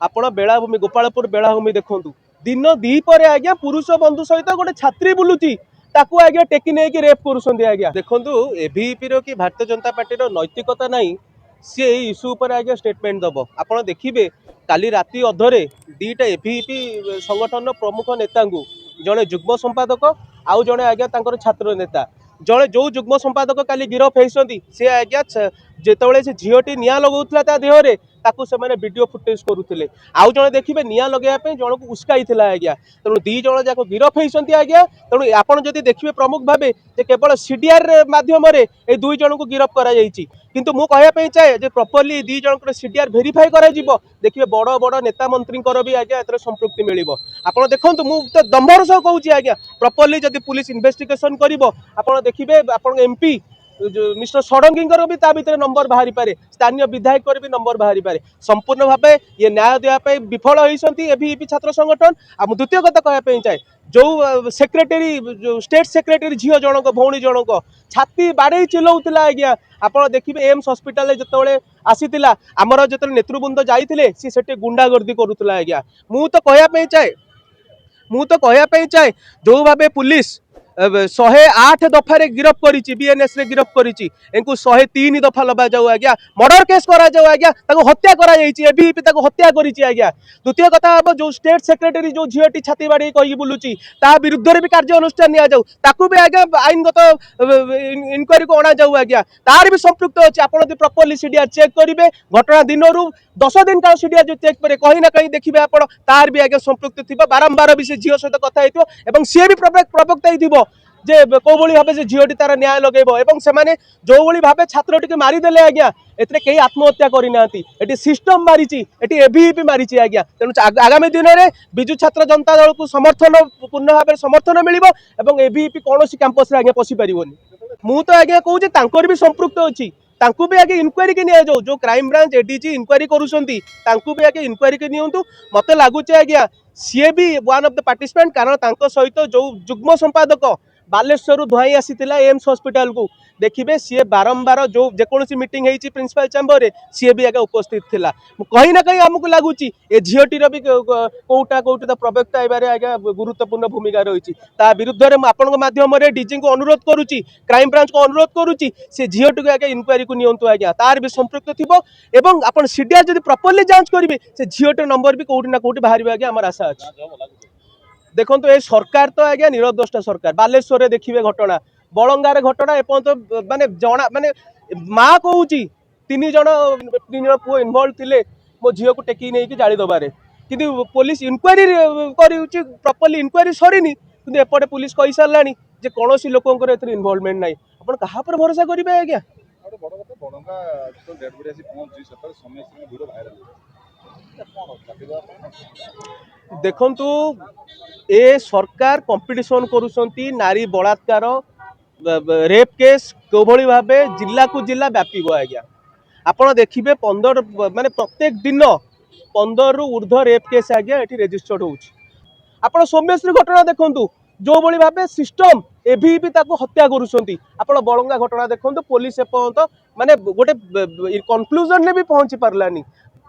आपण बेलाभूमि गोपालपुर बेलाभूमि देखु दिन दीपर आज्ञा पुरुष बंधु सहित गोटे छात्री बुलूची ताकू आज्ञा टेकी नहीं रेप करुँच आज्ञा देखु एबीपी कि भारतीय जनता पार्टी नैतिकता नहीं सी इश्यू पर आज्ञा स्टेटमेंट दब आप देखिए काली राति अधरे दीटा एबीपी संगठन प्रमुख नेता जड़े जुग्म संपादक आउ जड़े आज्ञा छात्र नेता जड़े जो जुग्म संपादक काली गिरफ होती सी आज्ञा जिते से झीटी निआ लगौला ता देहरे ताकू से वीडियो फुटेज करुले आउ जड़े देखिए निआ लगे जन को उस्काई आज्ञा तेणु दी जन जाक गिरफ होती आज्ञा तेणु आपड़ जब देखिए प्रमुख भाव केवल सीडीआर मध्यम ये दुई जन को गिरफ कर किंतु मु कहवाई चाहे जे प्रॉपर्ली दी जन सीडीआर भेरीफाई कर देखिए बड़ बड़ नेता मंत्री भी आज्ञा ए संपृक्ति मिल आप देखो मुझे दम्भर सह कहूँ आज्ञा प्रॉपर्ली जब पुलिस इन्वेस्टिगेशन कर देखिए आप एमपी मिस्टर षडंगी भी ता भीतर नंबर बाहरी पारे स्थानीय विधायक भी नंबर बाहरी पारे संपूर्ण भाव ये न्याय देवाई विफल होती एबीपी छात्र संगठन आ द्वितीय कथा कहवाई चाहे जो सेक्रेटरी स्टेट सेक्रेटरी झील जनक भौणी जनक छाती बाड़े चिल्लाऊला आज्ञा आप देखिए एम्स हस्पिटाल जिते आसीला आमर जो नेतृवृंद जाते सी गुंडागर्दी करुला आज्ञा मुझे कहवाई चाहे जो भाव पुलिस 108 दफारे गिरफ करी बीएनएस रे गिरफ करी 103 दफा लबा जाऊ आज्ञा मर्डर केस करा जाऊ आज्ञा हत्या एबीपी हत्या करी आज्ञा द्वितीय कथा हम जो स्टेट सेक्रेटरी जो झीटी छाती बाड़ी कही बुलूची ता विरुद्ध भी कार्य अनुष्ठान नि जाऊ ताकू भी आज्ञा आईनगत इनक्वारी को अणा जाऊ आज्ञा तार भी संपृक्त अच्छे आप प्रॉपर्ली सीडीआर चेक करेंगे घटना दिन 10 दिन काल सीडीआर जो चेक करे कहीं ना कहीं देखिए आप तार भी आज्ञा संपृक्त थी बारंबार भी से झील सहित कथा हो सी भी प्रवक्ता ही जे कौ भाव से झीटी तार न्याय लगेब और जो भाव छात्र टी मारिदे आज्ञा ए आत्महत्या करना ये सिस्टम मारी एबीपी मारी आज्ञा तेणु आगामी दिन में विजु छात्र जनता दल को समर्थन पूर्ण भाव समर्थन मिल एबीपी कौन कैंपस आज्ञा पशि पार मु तो आज्ञा कहूँ भी संपृक्त अच्छी तांकू भी आगे इनक्वारी की नि जो क्राइम ब्रांच एडीजी इनक्वारी करुँच तांकू भी आगे इनक्वारी की नियंतु मत लगुच आज्ञा सी भी वन ऑफ द पार्टिसिपेंट कारण सहित जो जुग्म संपादक बालेश्वर धुआई आसीला एम्स हॉस्पिटल को देखिए सी बारंबार जो जेकोसी मीटिंग होती प्रिंसिपल चैम्बर में सी भी आगे उपस्थित थिला कहीं ना कहीं आमको लगुच ए झीटीर भी कौटा कौटी प्रवक्ता आज्ञा गुरुत्वपूर्ण भूमिका रही विरुद्ध में आपण माध्यम डीजी को अनुरोध करुच्ची क्राइम ब्रांच को अनुरोध करुच्ची से झीटी को आगे इनक्वारी को नियंतु आज्ञा तार भी संपृक्त थी और आप सीडीआर जब प्रॉपर्ली जांच करेंगे से झीटर नंबर भी कौटी ना कौटी बाहर आज्ञा आम आशा अच्छी देखो ये सरकार तो आज्ञा निरदोष्टा सरकार बालेश्वर देखिए घटना बलंगार घटना एपर्त माने जना माने माँ कहूँ तीन जन पुओ इनवल्व थे मो झील को टेकी नहीं जाली दबारे कि पुलिस इनक्वारी प्रॉपर्ली इनक्वारी सरीनी कि एपटे पुलिस कही सारा जे कौन लोकर इनवल्वमेंट ना आप कहा पर भरोसा करेंगे आज्ञा देखंतु ए सरकार कंपटीशन करुछंती नारी बलात्कार रेप केस कोभली भाबे जिला को जिला व्यापीब आज्ञा आपण देखिए 15 माने प्रत्येक दिन 15 रु ऊर्ध्व रेप केस आज्ञा एठी रजिस्टर्ड होउछि आपण सौम्यश्री घटना देखंतु जो भली भाबे सिस्टम एबीपी ताको हत्या करुछंती आपण बलंगा घटना देखंतु पुलिस एपर्यंत माने गोटे कन्क्लूजन ने भी पहुंची पारलानी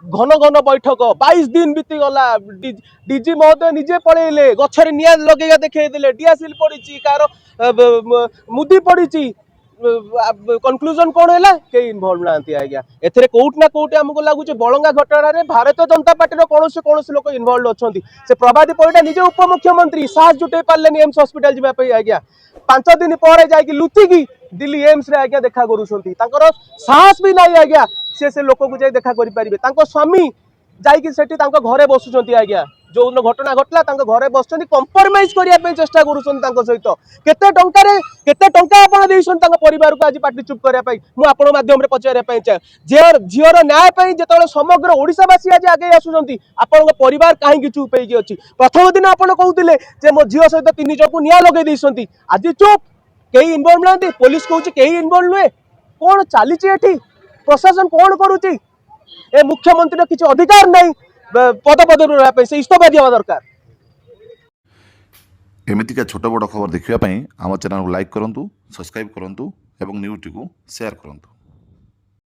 घन घन बैठक 22 दिन बीती गला डीजी महोदय निजे पड़ेले गछरे निया लगेगा देखा डीआसिल पड़ी कार मुदी पड़ी कन्क्लूजन कौन है के इनवल्व ना आज्ञा एथे कौट ना कौट आमको लगुच बलंगा घटना भारतीय जनता पार्टी कौन लोक इनवल्व अच्छा से प्रभाती परिडा निजे उपमुख्यमंत्री साहस जुटे पारे एम्स हॉस्पिटल जावाई आज्ञा 5 दिन पर जाकि लुचिकी दिल्ली एम्स रे आज्ञा देखा करुछंती साहस भी नहीं आज्ञा से लोक को जाई देखा करि परिबे स्वामी जाइए सेठी घरे बसुंट आज्ञा जो घटना घटला घरे बस कंप्रोमाइज करने चेष्टा कर सहित केते टंका आप परिवार को आज पार्टी चुप करने मुझे माध्यम पचारे चाहे झीर न्याय जो समग्र ओडिशावासी आज आगे आसुँच आपण परिवार कहीं चुप होगी अच्छी प्रथम दिन आप कहते मो झील सहित 3 जन को निया लगे आज चुप कहीं इनवल्व ना पुलिस कहूँ कहीं इनवल्व नुहे कौन चली प्रशासन कौन करुच्ची ए मुख्यमंत्री किसी अधिकार नहीं पद पदवी से इस्तीफा दिया दरकार एमतीका छोट बड़ खबर देखा आम चैनल को लाइक करूँ सब्सक्राइब करूँ और न्यूज़ को शेयर करूँ।